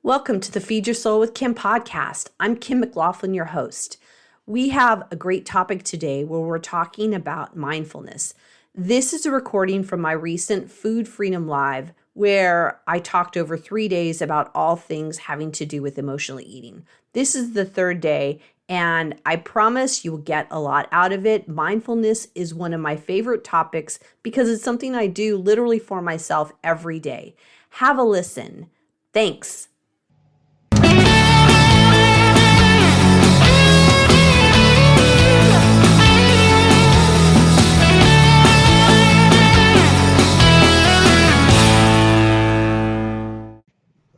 Welcome to the Feed Your Soul with Kim podcast. I'm Kim McLaughlin, your host. We have a great topic today where we're talking about mindfulness. This is a recording from my recent Food Freedom Live where I talked over 3 days about all things having to do with emotional eating. This is the third day, and I promise you will get a lot out of it. Mindfulness is one of my favorite topics because it's something I do literally for myself every day. Have a listen. Thanks.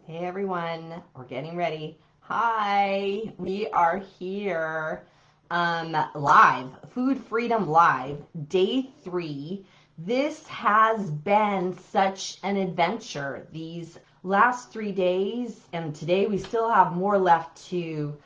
Hey everyone, we're getting ready. Hi, we are here live, Food Freedom Live, day 3. This has been such an adventure these last 3 days, and today we still have more left to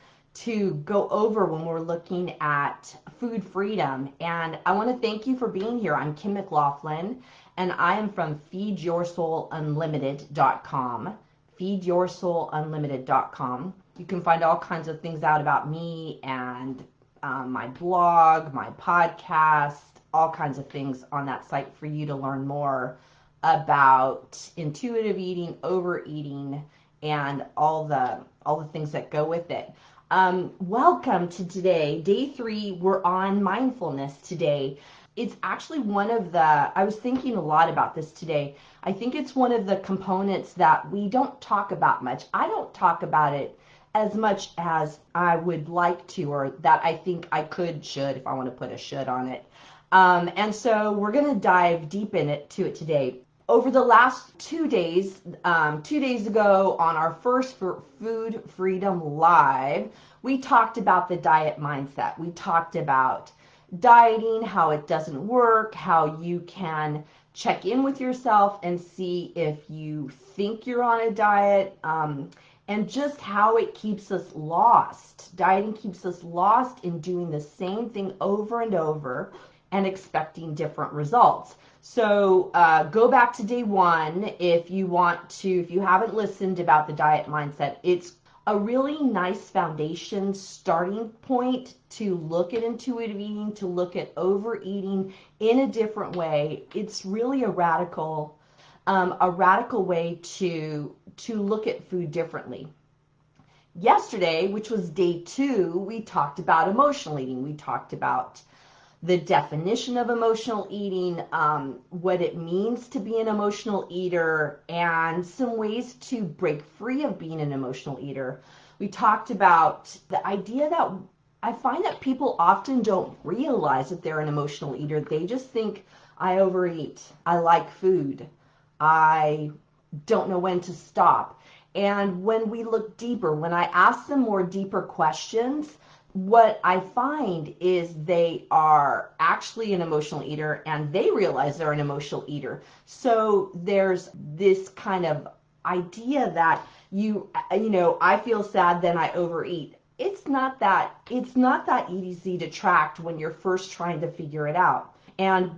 go over when we're looking at food freedom. And I want to thank you for being here. I'm Kim McLaughlin, and I am from feedyoursoulunlimited.com. feedyoursoulunlimited.com. You can find all kinds of things out about me and my blog, my podcast, all kinds of things on that site for you to learn more about intuitive eating, overeating, and all the things that go with it. Welcome to today, day 3. We're on mindfulness today. It's actually I was thinking a lot about this today. I think it's one of the components that we don't talk about much. I don't talk about it as much as I would like to, or that I think I should, if I want to put a should on it. And so we're going to dive deep into it today. Over the last 2 days, 2 days ago on our first Food Freedom Live, we talked about the diet mindset. We talked about dieting, how it doesn't work, how you can check in with yourself and see if you think you're on a diet, and just how it keeps us lost. Dieting keeps us lost in doing the same thing over and over and expecting different results. So go back to day 1 if you haven't listened about the diet mindset. It's a really nice foundation starting point to look at intuitive eating, to look at overeating in a different way. It's really a radical way to look at food differently. Yesterday, which was day 2, we talked about emotional eating. We talked about the definition of emotional eating, what it means to be an emotional eater, and some ways to break free of being an emotional eater. We talked about the idea that I find that people often don't realize that they're an emotional eater. They just think, I overeat, I like food, I don't know when to stop. And when we look deeper, when I ask them more deeper questions, what I find is they are actually an emotional eater and they realize they're an emotional eater. So there's this kind of idea that I feel sad, then I overeat. It's not that easy to track when you're first trying to figure it out. And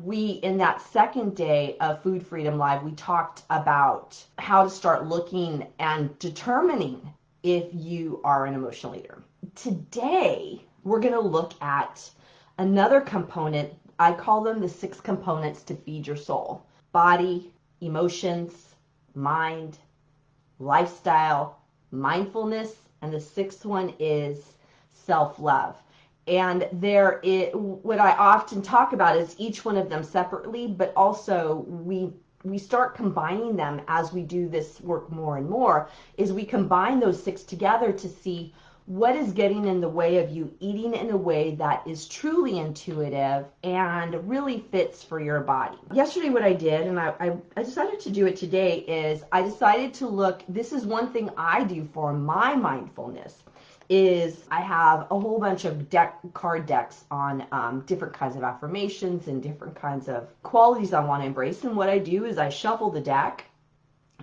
in that second day of Food Freedom Live, we talked about how to start looking and determining if you are an emotional eater. Today, we're going to look at another component. I call them the 6 components to feed your soul: body, emotions, mind, lifestyle, mindfulness, and the 6th one is self-love. And what I often talk about is each one of them separately, but also we start combining them as we do this work more and more, is we combine those 6 together to see what is getting in the way of you eating in a way that is truly intuitive and really fits for your body. Yesterday what I did, and I decided to do it today, is I decided to look, this is one thing I do for my mindfulness, is I have a whole bunch of card decks on different kinds of affirmations and different kinds of qualities I want to embrace. And what I do is I shuffle the deck,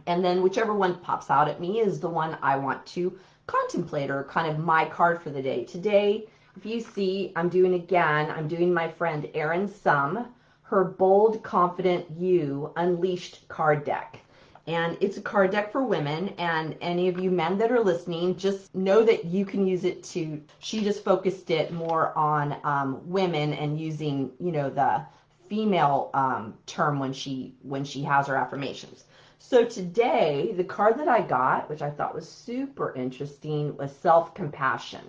and then whichever one pops out at me is the one I want to contemplate, or kind of my card for the day. Today, if you see, I'm doing my friend Erin Sum, her Bold Confident You Unleashed card deck. And it's a card deck for women, and any of you men that are listening, just know that you can use it to, she just focused it more on women and using, you know, the female term when she has her affirmations. So today, the card that I got, which I thought was super interesting, was self-compassion.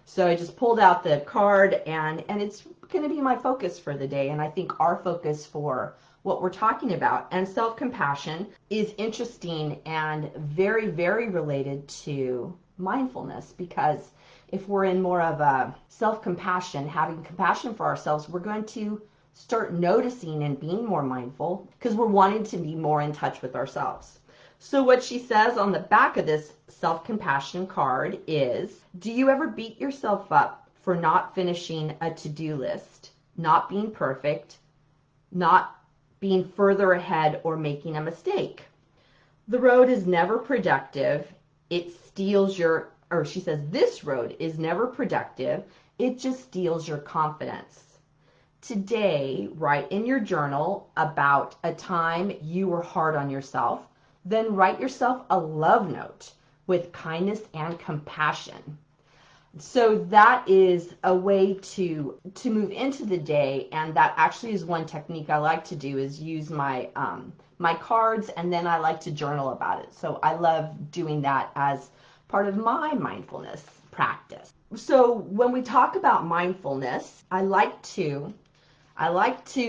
So I just pulled out the card, and it's going to be my focus for the day, and I think our focus for what we're talking about. And self-compassion is interesting and very, very related to mindfulness, because if we're in more of a self-compassion, having compassion for ourselves, we're going to start noticing and being more mindful because we're wanting to be more in touch with ourselves. So what she says on the back of this self-compassion card is, do you ever beat yourself up for not finishing a to-do list, not being perfect, not being further ahead, or making a mistake? The road is never productive. It steals your, or she says, this road is never productive. It just steals your confidence. Today, write in your journal about a time you were hard on yourself. Then write yourself a love note with kindness and compassion. So that is a way to move into the day, and that actually is one technique I like to do, is use my my cards, and then I like to journal about it. So I love doing that as part of my mindfulness practice. So when we talk about mindfulness, I like to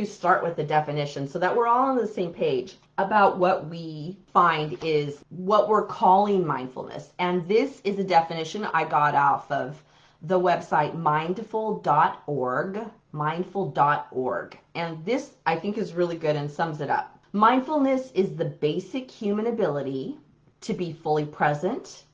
start with the definition so that we're all on the same page about what we find is what we're calling mindfulness. And this is a definition I got off of the website mindful.org. And this, I think, is really good and sums it up. Mindfulness is the basic human ability to be fully present,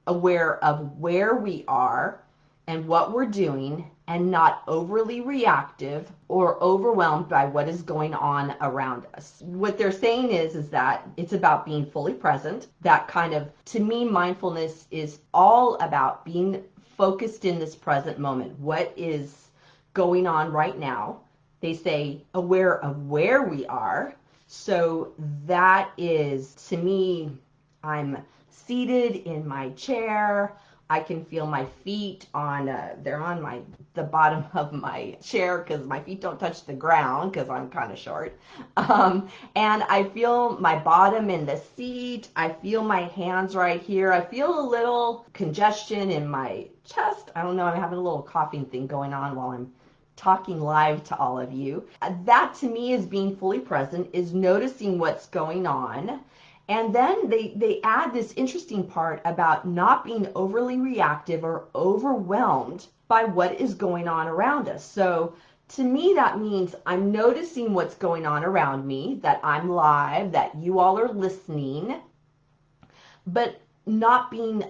aware of where we are and what we're doing, and not overly reactive or overwhelmed by what is going on around us. What they're saying is that it's about being fully present. That kind of, to me, mindfulness is all about being focused in this present moment. What is going on right now? They say aware of where we are. So that is, to me, I'm seated in my chair. I can feel my feet on, they're on the bottom of my chair because my feet don't touch the ground because I'm kind of short. And I feel my bottom in the seat. I feel my hands right here. I feel a little congestion in my chest. I don't know, I'm having a little coughing thing going on while I'm talking live to all of you. That to me is being fully present, is noticing what's going on. And then they add this interesting part about not being overly reactive or overwhelmed by what is going on around us. So to me, that means I'm noticing what's going on around me, that I'm live, that you all are listening, but not being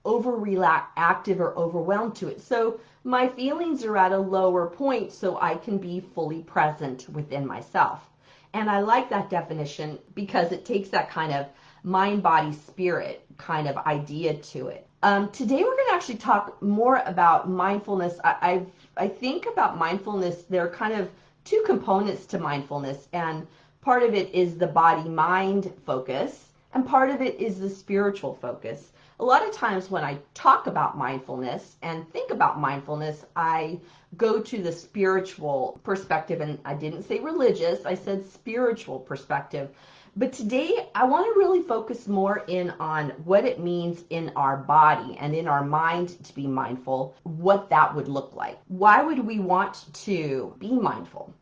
overreactive or overwhelmed to it. So my feelings are at a lower point so I can be fully present within myself. And I like that definition because it takes that kind of mind, body, spirit kind of idea to it. Today we're going to actually talk more about mindfulness. I think about mindfulness, there are kind of two components to mindfulness, and part of it is the body-mind focus, and part of it is the spiritual focus. A lot of times when I talk about mindfulness and think about mindfulness, I go to the spiritual perspective, and I didn't say religious, I said spiritual perspective. But today I want to really focus more in on what it means in our body and in our mind to be mindful, what that would look like. Why would we want to be mindful?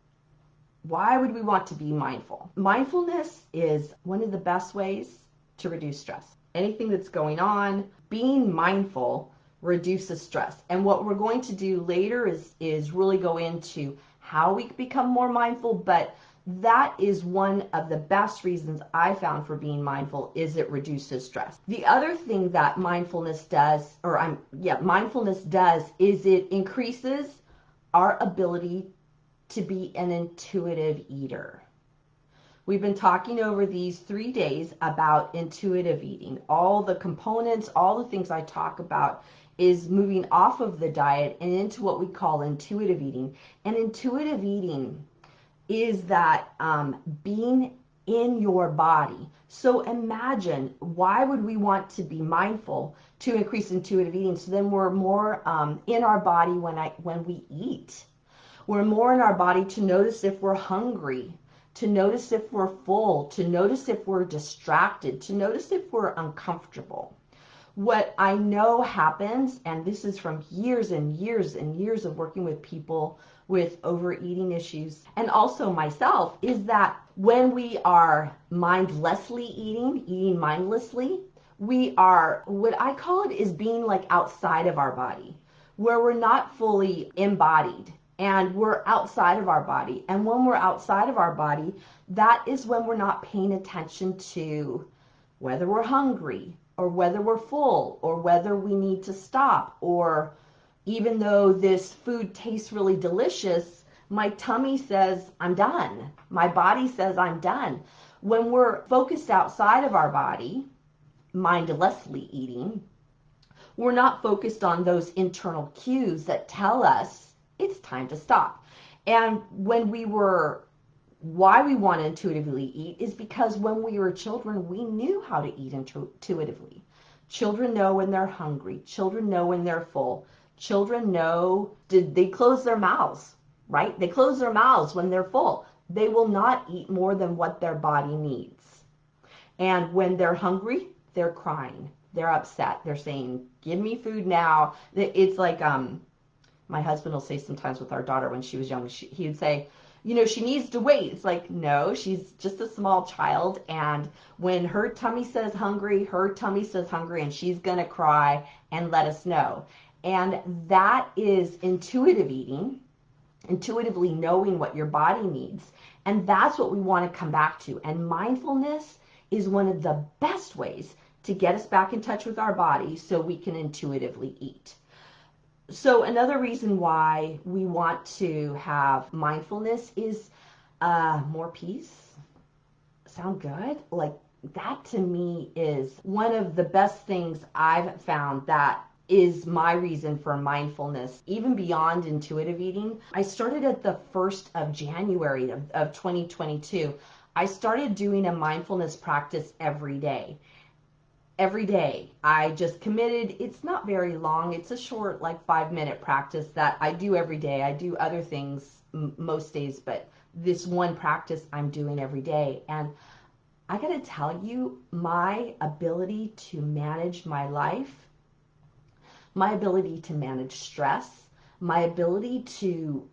Why would we want to be mindful? Mindfulness is one of the best ways to reduce stress. Anything that's going on, being mindful reduces stress. And what we're going to do later is really go into how we become more mindful, but that is one of the best reasons I found for being mindful, is it reduces stress. The other thing that mindfulness does, is it increases our ability to be an intuitive eater. We've been talking over these 3 days about intuitive eating. All the components, all the things I talk about is moving off of the diet and into what we call intuitive eating. And intuitive eating is that being in your body. So imagine, why would we want to be mindful to increase intuitive eating? So then we're more in our body when we eat. We're more in our body to notice if we're hungry, to notice if we're full, to notice if we're distracted, to notice if we're uncomfortable. What I know happens, and this is from years and years and years of working with people with overeating issues, and also myself, is that when we are mindlessly eating mindlessly, we are, what I call it is being like outside of our body, where we're not fully embodied and we're outside of our body. And when we're outside of our body, that is when we're not paying attention to whether we're hungry, or whether we're full, or whether we need to stop, or even though this food tastes really delicious, my tummy says I'm done. My body says I'm done. When we're focused outside of our body, mindlessly eating, we're not focused on those internal cues that tell us it's time to stop. And why we want to intuitively eat is because when we were children, we knew how to eat intuitively. Children know when they're hungry. Children know when they're full. Children know, they close their mouths, right? They close their mouths when they're full. They will not eat more than what their body needs. And when they're hungry, they're crying. They're upset. They're saying, give me food now. It's like, my husband will say sometimes with our daughter when she was young, he would say, she needs to wait. It's like, no, she's just a small child. And when her tummy says hungry, and she's going to cry and let us know. And that is intuitive eating, intuitively knowing what your body needs. And that's what we want to come back to. And mindfulness is one of the best ways to get us back in touch with our body so we can intuitively eat. So another reason why we want to have mindfulness is more peace. Sound good? Like, that to me is one of the best things I've found that is my reason for mindfulness, even beyond intuitive eating. I started at the 1st of January of 2022. I started doing a mindfulness practice every day. Every day. I just committed. It's not very long. It's a short, like 5-minute practice that I do every day. I do other things most days, but this one practice I'm doing every day. And I got to tell you, my ability to manage my life, my ability to manage stress, my ability to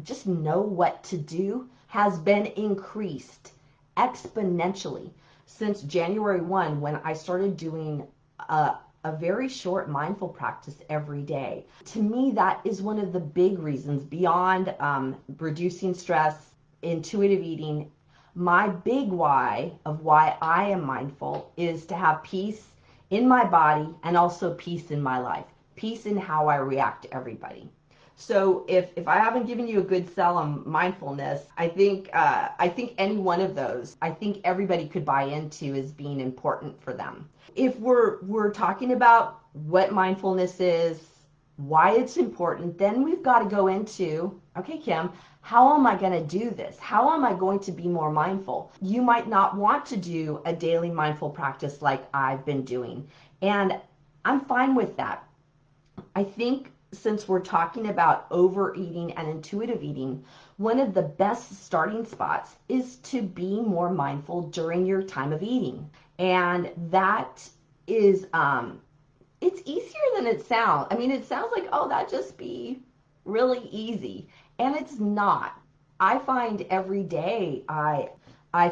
just know what to do has been increased exponentially since January 1, when I started doing a very short mindful practice every day. To me, that is one of the big reasons, beyond reducing stress, intuitive eating. My big why of why I am mindful is to have peace in my body and also peace in my life, peace in how I react to everybody. So if I haven't given you a good sell on mindfulness, I think any one of those, I think everybody could buy into as being important for them. If we're talking about what mindfulness is, why it's important, then we've got to go into, okay, Kim, how am I going to do this? How am I going to be more mindful? You might not want to do a daily mindful practice like I've been doing, and I'm fine with that. I think since we're talking about overeating and intuitive eating, one of the best starting spots is to be more mindful during your time of eating. And that is, it's easier than it sounds. I mean, it sounds like, oh, that'd just be really easy. And it's not. I find every day I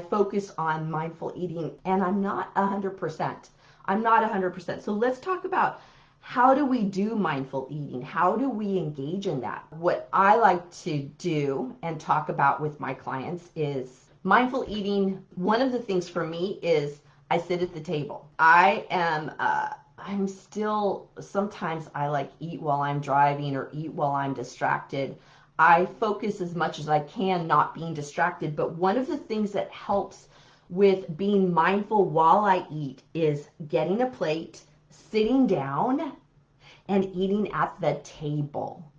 focus on mindful eating, and I'm not 100%. I'm not 100%. So let's talk about, how do we do mindful eating? How do we engage in that? What I like to do and talk about with my clients is mindful eating. One of the things for me is I sit at the table. I'm still, sometimes I like eat while I'm driving or eat while I'm distracted. I focus as much as I can not being distracted. But one of the things that helps with being mindful while I eat is getting a plate, sitting down, and eating at the table.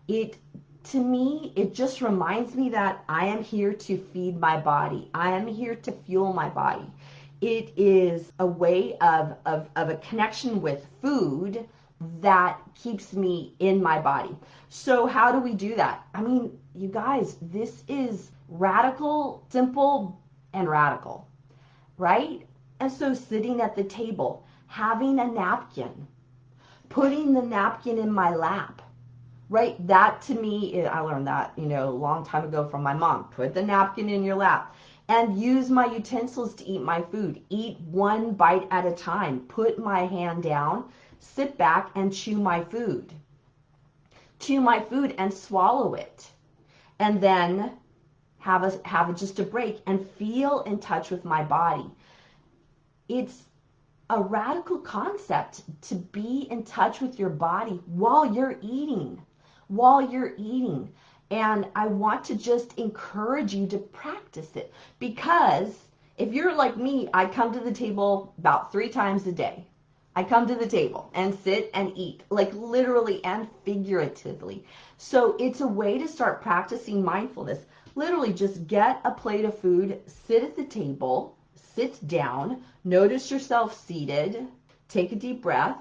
It to me, it just reminds me that I am here to feed my body. I am here to fuel my body. It is a way of a connection with food that keeps me in my body. So how do we do that? I mean, you guys, this is radical, simple, and radical, right? And so sitting at the table, having a napkin, putting the napkin in my lap, right? That to me, I learned that, a long time ago from my mom. Put the napkin in your lap and use my utensils to eat my food. Eat one bite at a time. Put my hand down, sit back and chew my food. Chew my food and swallow it. And then have just a break and feel in touch with my body. It's a radical concept to be in touch with your body while you're eating. And I want to just encourage you to practice it, because if you're like me, I come to the table about 3 times a day. I come to the table and sit and eat, like literally and figuratively. So it's a way to start practicing mindfulness. Literally just get a plate of food, sit at the table, sit down, notice yourself seated, take a deep breath,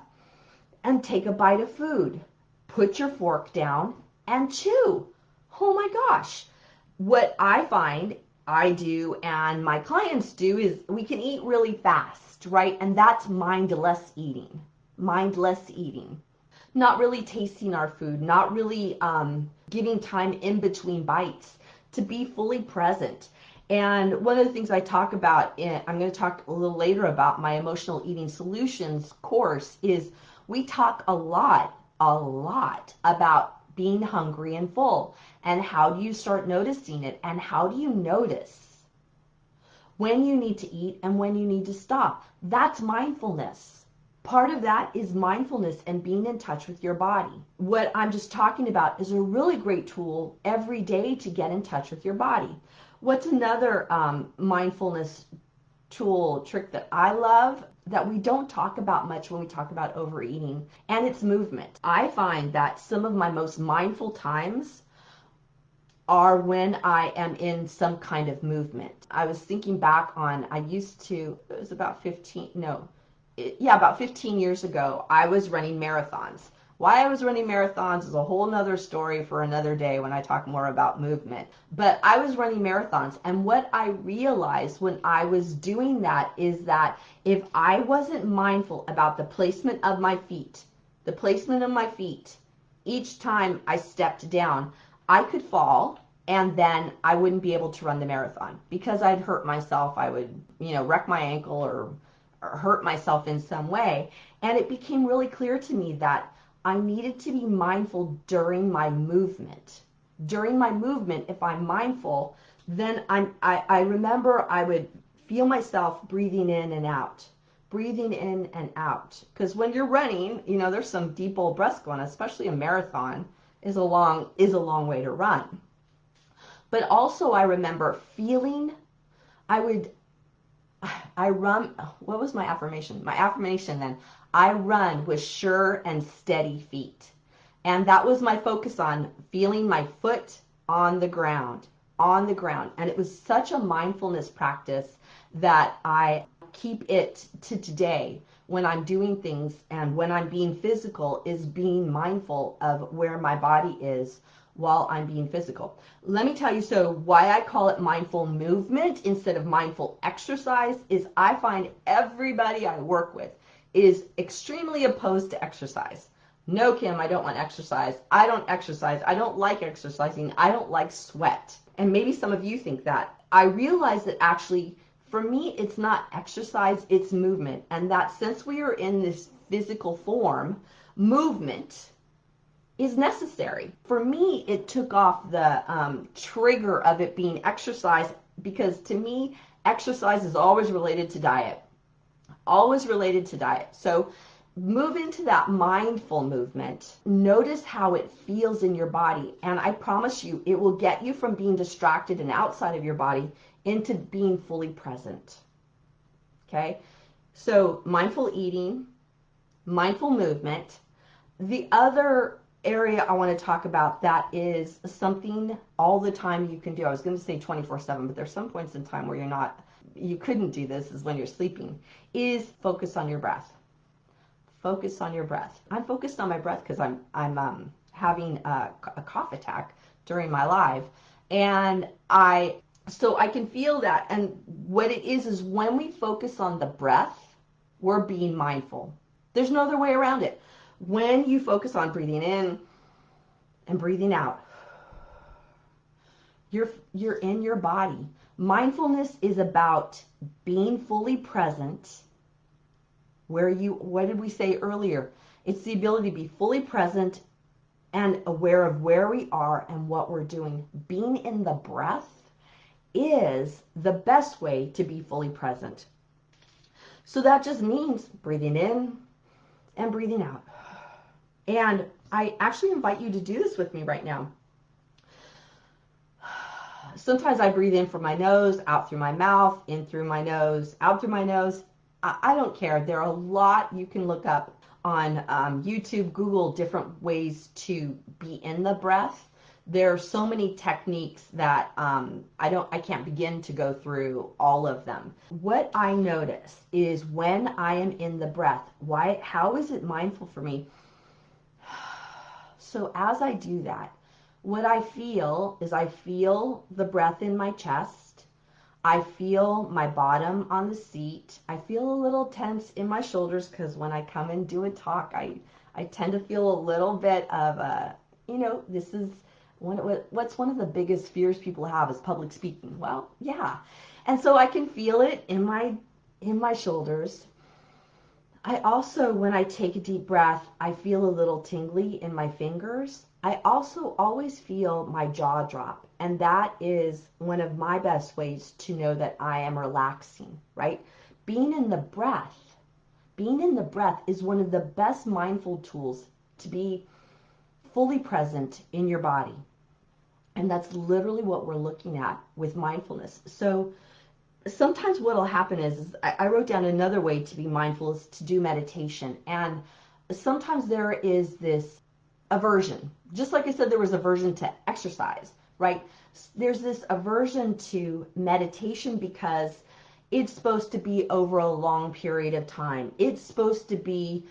and take a bite of food. Put your fork down and chew. Oh my gosh. What I find I do and my clients do is we can eat really fast, right? And that's mindless eating. Mindless eating. Not really tasting our food, not really giving time in between bites to be fully present. And one of the things I talk about, I'm going to talk a little later about my emotional eating solutions course, is we talk a lot about being hungry and full. And how do you start noticing it? And how do you notice when you need to eat and when you need to stop? That's mindfulness. Part of that is mindfulness and being in touch with your body. What I'm just talking about is a really great tool every day to get in touch with your body. What's another mindfulness tool trick that I love that we don't talk about much when we talk about overeating? And it's movement. I find that some of my most mindful times are when I am in some kind of movement. I was thinking back on, it was about 15 years ago, I was running marathons. Why I was running marathons is a whole nother story for another day when I talk more about movement. But I was running marathons, and what I realized when I was doing that is that if I wasn't mindful about the placement of my feet, each time I stepped down, I could fall, and then I wouldn't be able to run the marathon because I'd hurt myself. I would, wreck my ankle or hurt myself in some way. And it became really clear to me that I needed to be mindful during my movement. During my movement, if I'm mindful, then I remember I would feel myself breathing in and out. Because when you're running, there's some deep old breaths going on, especially a marathon is a long way to run. But also I remember feeling, I run, what was my affirmation? My affirmation then, I run with sure and steady feet. And that was my focus, on feeling my foot on the ground. And it was such a mindfulness practice that I keep it to today when I'm doing things and when I'm being physical, is being mindful of where my body is while I'm being physical. Let me tell you, so why I call it mindful movement instead of mindful exercise is I find everybody I work with is extremely opposed to exercise. No, Kim, I don't want exercise. I don't exercise. I don't like exercising. I don't like sweat. And maybe some of you think that. I realize that actually, for me, it's not exercise, it's movement. And that since we are in this physical form, movement is necessary. For me, it took off the trigger of it being exercise, because to me, exercise is always related to diet. So move into that mindful movement. Notice how it feels in your body. And I promise you, it will get you from being distracted and outside of your body into being fully present. Okay? So mindful eating, mindful movement. The other area I want to talk about that is something all the time you can do. I was going to say 24/7, but there's some points in time where you couldn't do this, is when you're sleeping, is focus on your breath. Focus on your breath. I'm focused on my breath because I'm having a cough attack during my live, and so I can feel that. And what it is when we focus on the breath, we're being mindful. There's no other way around it. When you focus on breathing in and breathing out, you're in your body. Mindfulness is about being fully present. What did we say earlier? It's the ability to be fully present and aware of where we are and what we're doing. Being in the breath is the best way to be fully present. So that just means breathing in and breathing out. And I actually invite you to do this with me right now. Sometimes I breathe in from my nose, out through my mouth, in through my nose, out through my nose. I don't care. There are a lot you can look up on YouTube, Google, different ways to be in the breath. There are so many techniques that I can't begin to go through all of them. What I notice is when I am in the breath, how is it mindful for me? So as I do that, what I feel is I feel the breath in my chest. I feel my bottom on the seat. I feel a little tense in my shoulders because when I come and do a talk, I tend to feel a little bit of this is what's one of the biggest fears people have is public speaking. Well, yeah. And so I can feel it in my shoulders. I also, when I take a deep breath, I feel a little tingly in my fingers. I also always feel my jaw drop, and that is one of my best ways to know that I am relaxing, right? Being in the breath is one of the best mindful tools to be fully present in your body. And that's literally what we're looking at with mindfulness. So sometimes what will happen is I wrote down another way to be mindful is to do meditation. And sometimes there is this aversion. Just like I said, there was aversion to exercise, right? There's this aversion to meditation because it's supposed to be over a long period of time. It's supposed to be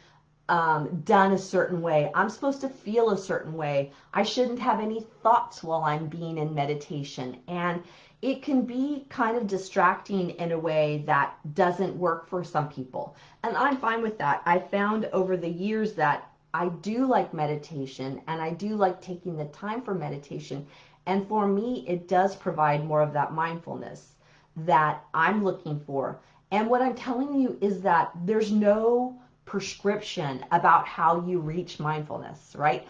done a certain way. I'm supposed to feel a certain way. I shouldn't have any thoughts while I'm being in meditation. And it can be kind of distracting in a way that doesn't work for some people. And I'm fine with that. I found over the years that I do like meditation and I do like taking the time for meditation. And for me, it does provide more of that mindfulness that I'm looking for. And what I'm telling you is that there's no prescription about how you reach mindfulness, right?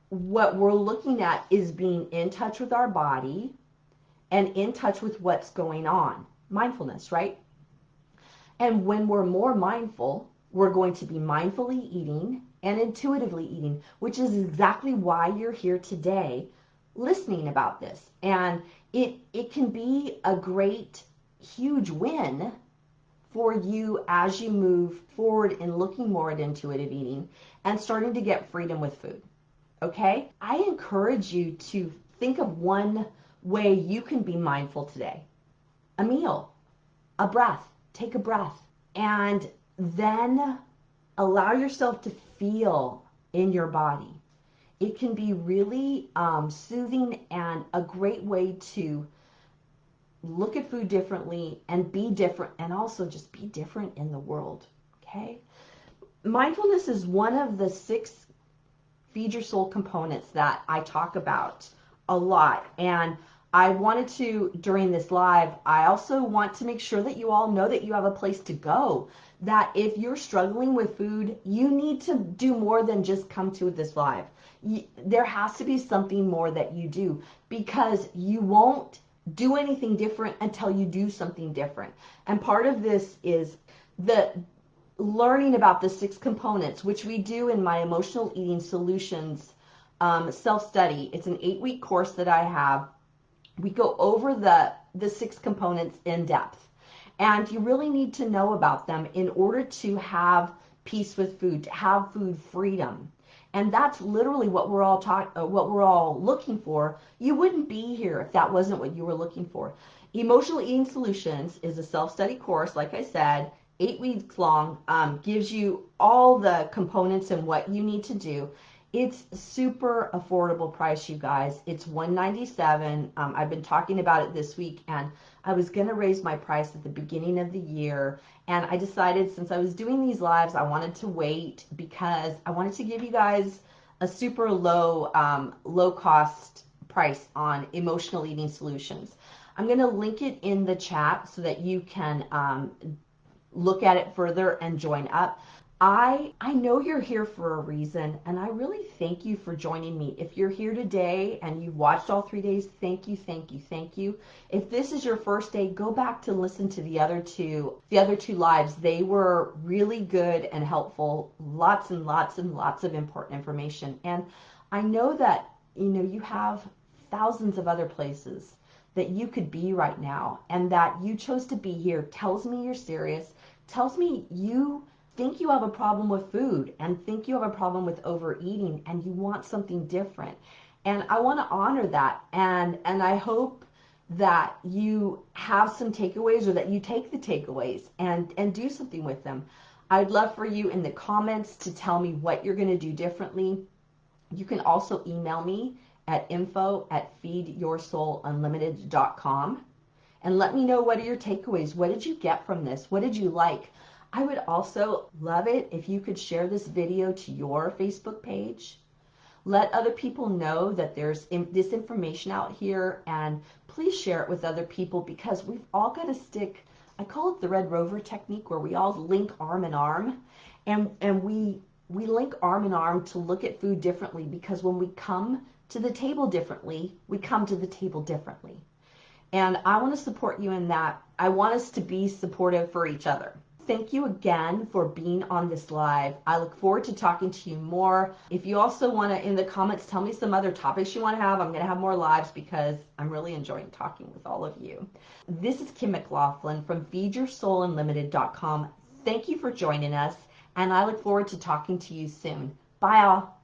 What we're looking at is being in touch with our body and in touch with what's going on. Mindfulness, right? And when we're more mindful, we're going to be mindfully eating and intuitively eating, which is exactly why you're here today listening about this. And it can be a great, huge win for you as you move forward in looking more at intuitive eating and starting to get freedom with food. Okay? I encourage you to think of one way you can be mindful today. A meal, a breath, take a breath, and then allow yourself to feel in your body. It can be really soothing and a great way to look at food differently and be different, and also just be different in the world. Okay? Mindfulness is one of the 6 feed your soul components that I talk about a lot. And I wanted to, during this live, I also want to make sure that you all know that you have a place to go. That if you're struggling with food, you need to do more than just come to this live. There has to be something more that you do, because you won't do anything different until you do something different. And part of this is the learning about the 6 components, which we do in my Emotional Eating Solutions self-study. It's an 8-week course that I have. We go over the 6 components in depth. And you really need to know about them in order to have peace with food, to have food freedom. And that's literally what we're all looking for. You wouldn't be here if that wasn't what you were looking for. Emotional Eating Solutions is a self-study course, like I said, 8 weeks long, gives you all the components and what you need to do. It's super affordable price, you guys. It's $197. I've been talking about it this week, and I was going to raise my price at the beginning of the year, and I decided since I was doing these lives, I wanted to wait because I wanted to give you guys a super low cost price on Emotional Eating Solutions. I'm going to link it in the chat so that you can look at it further and join up. I know you're here for a reason, and I really thank you for joining me. If you're here today and you've watched all 3 days, thank you, thank you, thank you. If this is your first day, go back to listen to the other two lives. They were really good and helpful. Lots and lots and lots of important information. And I know that you have thousands of other places that you could be right now, and that you chose to be here tells me you're serious, tells me you think you have a problem with food and think you have a problem with overeating and you want something different. And I want to honor that. And I hope that you have some takeaways, or that you take the takeaways and do something with them. I'd love for you in the comments to tell me what you're going to do differently. You can also email me at info@feedyoursoulunlimited.com and let me know, what are your takeaways? What did you get from this? What did you like? I would also love it if you could share this video to your Facebook page. Let other people know that there's this information out here, and please share it with other people, because we've all got to stick, I call it the Red Rover technique, where we all link arm in arm, and we link arm in arm to look at food differently, because when we come to the table differently, we come to the table differently. And I want to support you in that. I want us to be supportive for each other. Thank you again for being on this live. I look forward to talking to you more. If you also want to, in the comments, tell me some other topics you want to have. I'm going to have more lives because I'm really enjoying talking with all of you. This is Kim McLaughlin from feedyoursoulunlimited.com. Thank you for joining us, and I look forward to talking to you soon. Bye all.